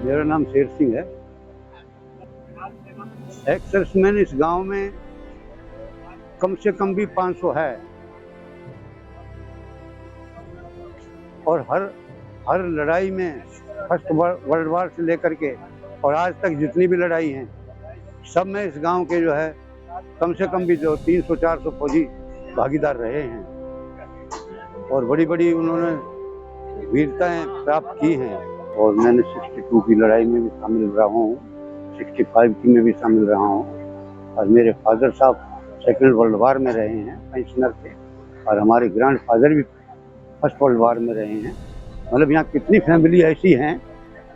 मेरा नाम शेर सिंह है। एक्स सर्विसमैन इस गांव में कम से कम भी 500 है और हर लड़ाई में फर्स्ट वर्ल्ड वार से लेकर के और आज तक जितनी भी लड़ाई हैं सब में इस गांव के जो है कम से कम भी जो 300-400 फौजी भागीदार रहे हैं और बड़ी बड़ी उन्होंने वीरताएं प्राप्त की हैं। और मैंने 62 की लड़ाई में भी शामिल रहा हूँ, 65 की में भी शामिल रहा हूँ और मेरे फादर साहब सेकेंड वर्ल्ड वार में रहे हैं, पेंशनर थे, और हमारे ग्रैंड फादर भी फर्स्ट वर्ल्ड वार में रहे हैं। मतलब यहाँ कितनी फैमिली ऐसी हैं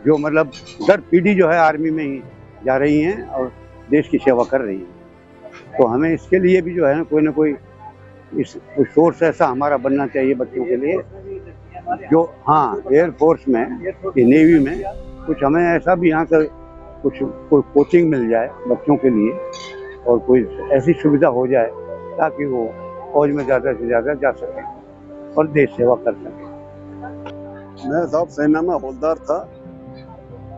जो मतलब दर पीढ़ी जो है आर्मी में ही जा रही हैं और देश की सेवा कर रही हैं। तो हमें इसके लिए भी जो है ना कोई इस सोर्स ऐसा हमारा बनना चाहिए बच्चों के लिए, जो हाँ एयरफोर्स में, नेवी में कुछ हमें ऐसा भी यहाँ का कोई कोचिंग मिल जाए बच्चों के लिए और कोई ऐसी सुविधा हो जाए ताकि वो फौज में ज़्यादा से ज़्यादा जा सके और देश सेवा कर सके। मैं साहब सेना में हवलदार था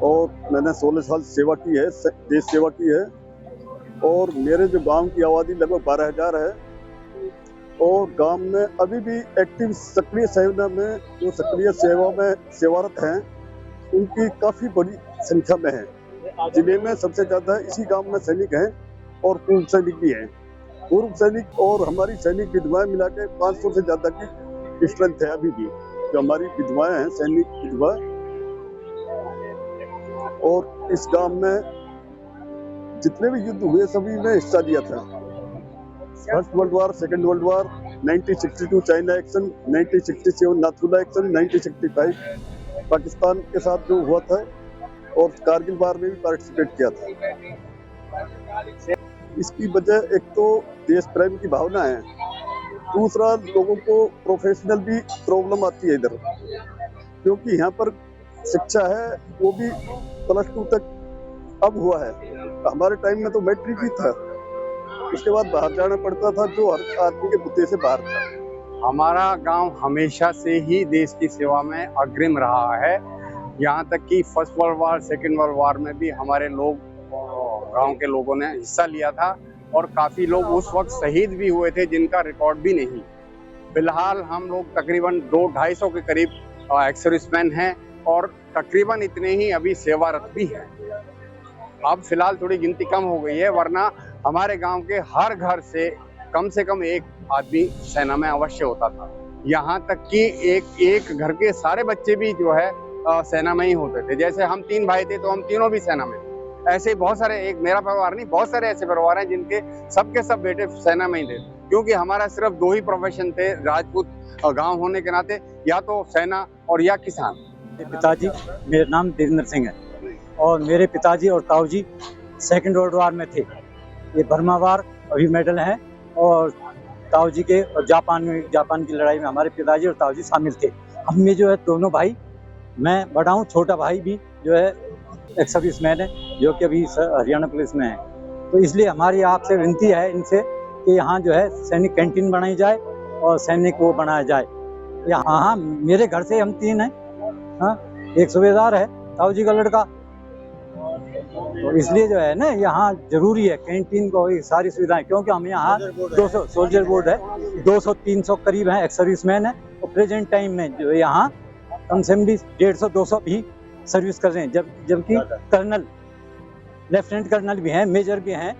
और मैंने 16 साल सेवा की है, देश सेवा की है। और मेरे जो गांव की आबादी लगभग 12,000 है और गांव में अभी भी एक्टिव सक्रिय सेना में जो सक्रिय सेवा में सेवारत हैं उनकी काफ़ी बड़ी संख्या में है। जिले में सबसे ज़्यादा इसी गांव में सैनिक हैं और पूर्व सैनिक भी हैं। पूर्व सैनिक और हमारी सैनिक विधवाएं मिला के 500 से ज़्यादा की स्ट्रेंथ है अभी भी जो हमारी विधवाएं हैं, सैनिक विधवा। और इस गांव में जितने भी युद्ध हुए सभी में हिस्सा लिया था। First world war, second world war, 1962 China action, 1967 Nathula action, 1965 Pakistan के साथ जो हुआ था और कारगिल वार में भी पार्टिसिपेट किया था। इसकी वजह एक तो देश प्रेम की भावना है, दूसरा लोगों को प्रोफेशनल भी प्रॉब्लम आती है इधर, क्योंकि यहाँ पर शिक्षा है वो भी +2 तक अब हुआ है। हमारे टाइम में तो मैट्रिक ही था, उसके बाद बाहर जाना पड़ता था जो हर आदमी के बुद्धि से बाहर था। हमारा गांव हमेशा से ही देश की सेवा में अग्रिम रहा है। यहाँ तक कि first world war, second world war में भी हमारे लोग, गांव के लोगों ने हिस्सा लिया था और काफ़ी लोग उस वक्त शहीद भी हुए थे जिनका रिकॉर्ड भी नहीं। फिलहाल हम लोग तकरीबन 200-250 के करीब एक्स सर्विसमैन हैं और तकरीबन इतने ही अभी सेवारत भी हैं। अब फिलहाल थोड़ी गिनती कम हो गई है, वरना हमारे गांव के हर घर से कम एक आदमी सेना में अवश्य होता था। यहाँ तक कि एक घर के सारे बच्चे भी जो है सेना में ही होते थे। जैसे हम 3 भाई थे तो हम तीनों भी सेना में। ऐसे बहुत सारे, एक मेरा परिवार नहीं, बहुत सारे ऐसे परिवार हैं जिनके सबके सब बेटे सेना में ही थे, क्योंकि हमारा सिर्फ 2 ही प्रोफेशन थे राजपूत गाँव होने के नाते, या तो सेना और या किसान। पिताजी, मेरा नाम देवेंद्र सिंह है और मेरे पिताजी और ताऊजी सेकेंड वर्ल्ड वार में थे। ये बर्मा वार अभी मेडल है और ताऊजी के और जापान की लड़ाई में हमारे पिताजी और ताऊजी शामिल थे। हम में जो है दोनों भाई, मैं बड़ा हूँ, छोटा भाई भी जो है एक्स सर्विसमैन है जो कि अभी हरियाणा पुलिस में है। तो इसलिए हमारी आपसे विनती है इनसे कि यहाँ जो है सैनिक कैंटीन बनाई जाए और सैनिक वो बनाया जाए। हाँ, मेरे घर से हम 3 हैं। हाँ, एक सूबेदार है ताऊजी का लड़का, तो इसलिए जो है ना यहाँ जरूरी है कैंटीन को ये सारी सुविधाएं, क्योंकि हम यहाँ 200 सोल्जर बोर्ड है, 200-300 करीब हैं एक्स सर्विसमैन है और प्रेजेंट टाइम में जो यहाँ कम से कम 150-200 भी सर्विस कर रहे हैं, जबकि कर्नल, लेफ्टिनेंट कर्नल भी हैं, मेजर भी हैं